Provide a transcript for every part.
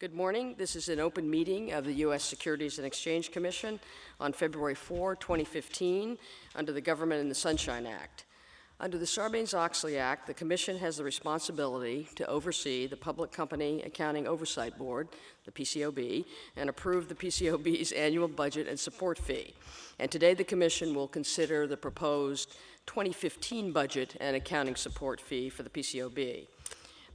Good morning. This is an open meeting of the U.S. Securities and Exchange Commission on February 4, 2015, under the Government in the Sunshine Act. Under the Sarbanes-Oxley Act, the Commission has the responsibility to oversee the Public Company Accounting Oversight Board, the PCAOB, and approve the PCAOB's annual budget and support fee. And today the Commission will consider the proposed 2015 budget and accounting support fee for the PCAOB.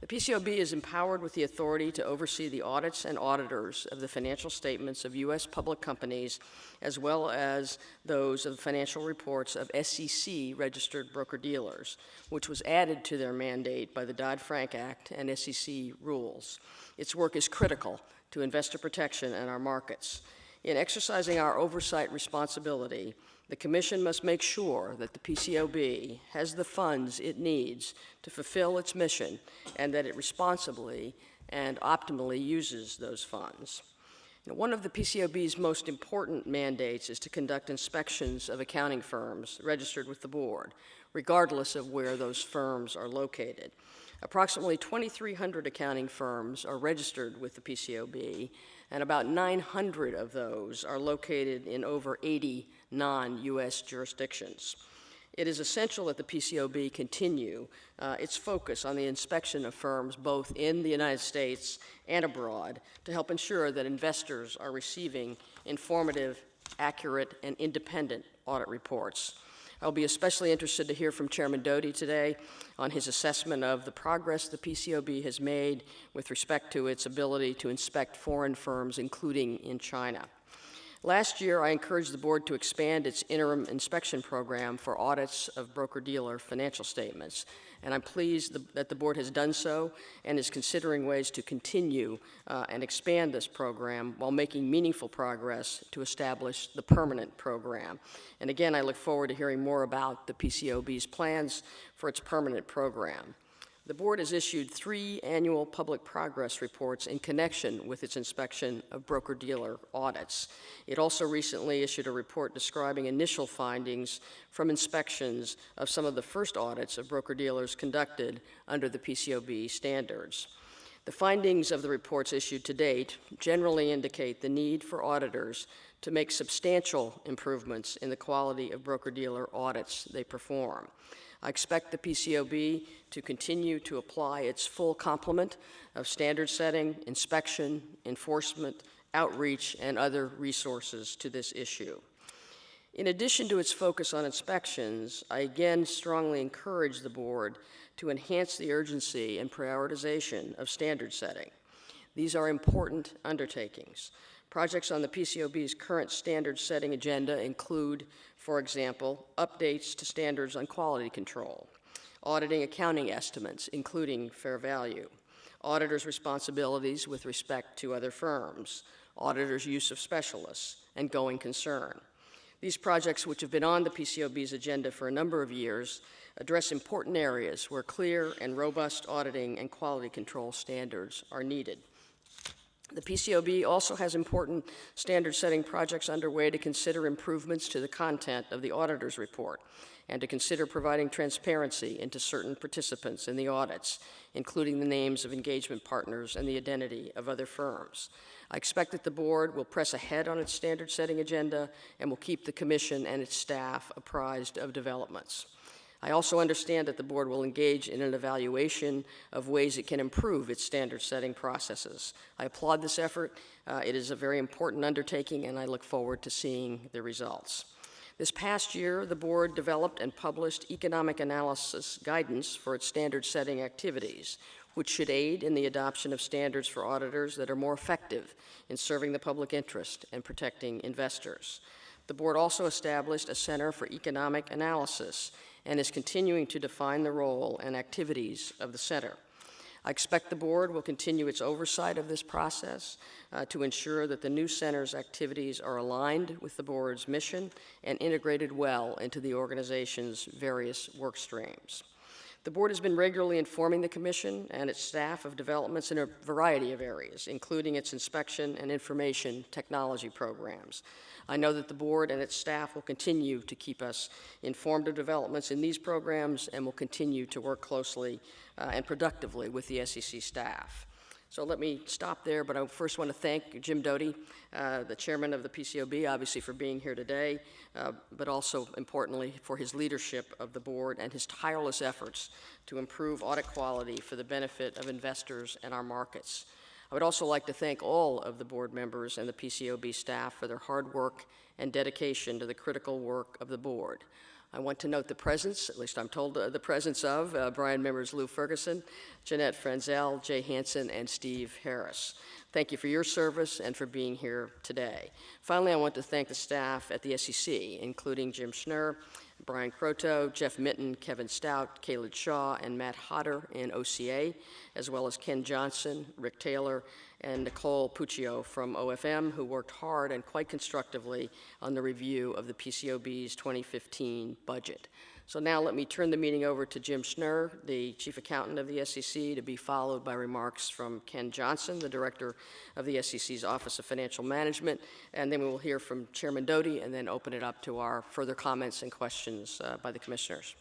The PCAOB is empowered with the authority to oversee the audits and auditors of the financial statements of U.S. public companies, as well as those of the financial reports of SEC-registered broker-dealers, which was added to their mandate by the Dodd-Frank Act and SEC rules. Its work is critical to investor protection in our markets. In exercising our oversight responsibility, the Commission must make sure that the PCAOB has the funds it needs to fulfill its mission and that it responsibly and optimally uses those funds. One of the PCAOB's most important mandates is to conduct inspections of accounting firms registered with the board, regardless of where those firms are located. Approximately 2,300 accounting firms are registered with the PCAOB, and about 900 of those are located in over 80 non-U.S. jurisdictions. It is essential that the PCAOB continue its focus on the inspection of firms both in the United States and abroad to help ensure that investors are receiving informative, accurate, and independent audit reports. I'll be especially interested to hear from Chairman Doty today on his assessment of the progress the PCAOB has made with respect to its ability to inspect foreign firms, including in China. Last year, I encouraged the board to expand its interim inspection program for audits of broker-dealer financial statements, and I'm pleased that the board has done so and is considering ways to continue and expand this program while making meaningful progress to establish the permanent program. And again, I look forward to hearing more about the PCAOB's plans for its permanent program. The board has issued 3 annual public progress reports in connection with its inspection of broker-dealer audits. It also recently issued a report describing initial findings from inspections of some of the first audits of broker-dealers conducted under the PCAOB standards. The findings of the reports issued to date generally indicate the need for auditors to make substantial improvements in the quality of broker-dealer audits they perform. I expect the PCAOB to continue to apply its full complement of standard setting, inspection, enforcement, outreach, and other resources to this issue. In addition to its focus on inspections, I again strongly encourage the board to enhance the urgency and prioritization of standard setting. These are important undertakings. Projects on the PCAOB's current standard setting agenda include, for example, updates to standards on quality control, auditing accounting estimates, including fair value, auditors' responsibilities with respect to other firms, auditors' use of specialists, and going concern. These projects, which have been on the PCAOB's agenda for a number of years, address important areas where clear and robust auditing and quality control standards are needed. The PCAOB also has important standard-setting projects underway to consider improvements to the content of the auditor's report and to consider providing transparency into certain participants in the audits, including the names of engagement partners and the identity of other firms. I expect that the board will press ahead on its standard-setting agenda and will keep the Commission and its staff apprised of developments. I also understand that the board will engage in an evaluation of ways it can improve its standard-setting processes. I applaud this effort. It is a very important undertaking, and I look forward to seeing the results. This past year, the board developed and published economic analysis guidance for its standard-setting activities, which should aid in the adoption of standards for auditors that are more effective in serving the public interest and protecting investors. The board also established a Center for Economic Analysis and is continuing to define the role and activities of the center. I expect the board will continue its oversight of this process to ensure that the new center's activities are aligned with the board's mission and integrated well into the organization's various work streams. The board has been regularly informing the Commission and its staff of developments in a variety of areas, including its inspection and information technology programs. I know that the board and its staff will continue to keep us informed of developments in these programs and will continue to work closely and productively with the SEC staff. So let me stop there, but I first want to thank Jim Doty, the chairman of the PCAOB, obviously for being here today, but also importantly for his leadership of the board and his tireless efforts to improve audit quality for the benefit of investors and our markets. I would also like to thank all of the board members and the PCAOB staff for their hard work and dedication to the critical work of the board. I want to note the presence, at least I'm told the presence of Brian members Lou Ferguson, Jeanette Frenzel, Jay Hansen, and Steve Harris. Thank you for your service and for being here today. Finally, I want to thank the staff at the SEC, including Jim Schnurr, Brian Croteau, Jeff Mitten, Kevin Stout, Kaled Shaw, and Matt Hodder in OCA, as well as Ken Johnson, Rick Taylor, and Nicole Puccio from OFM, who worked hard and quite constructively on the review of the PCAOB's 2015 budget. So now let me turn the meeting over to Jim Schnurr, the Chief Accountant of the SEC, to be followed by remarks from Ken Johnson, the Director of the SEC's Office of Financial Management, and then we will hear from Chairman Doty and then open it up to our further comments and questions by the commissioners.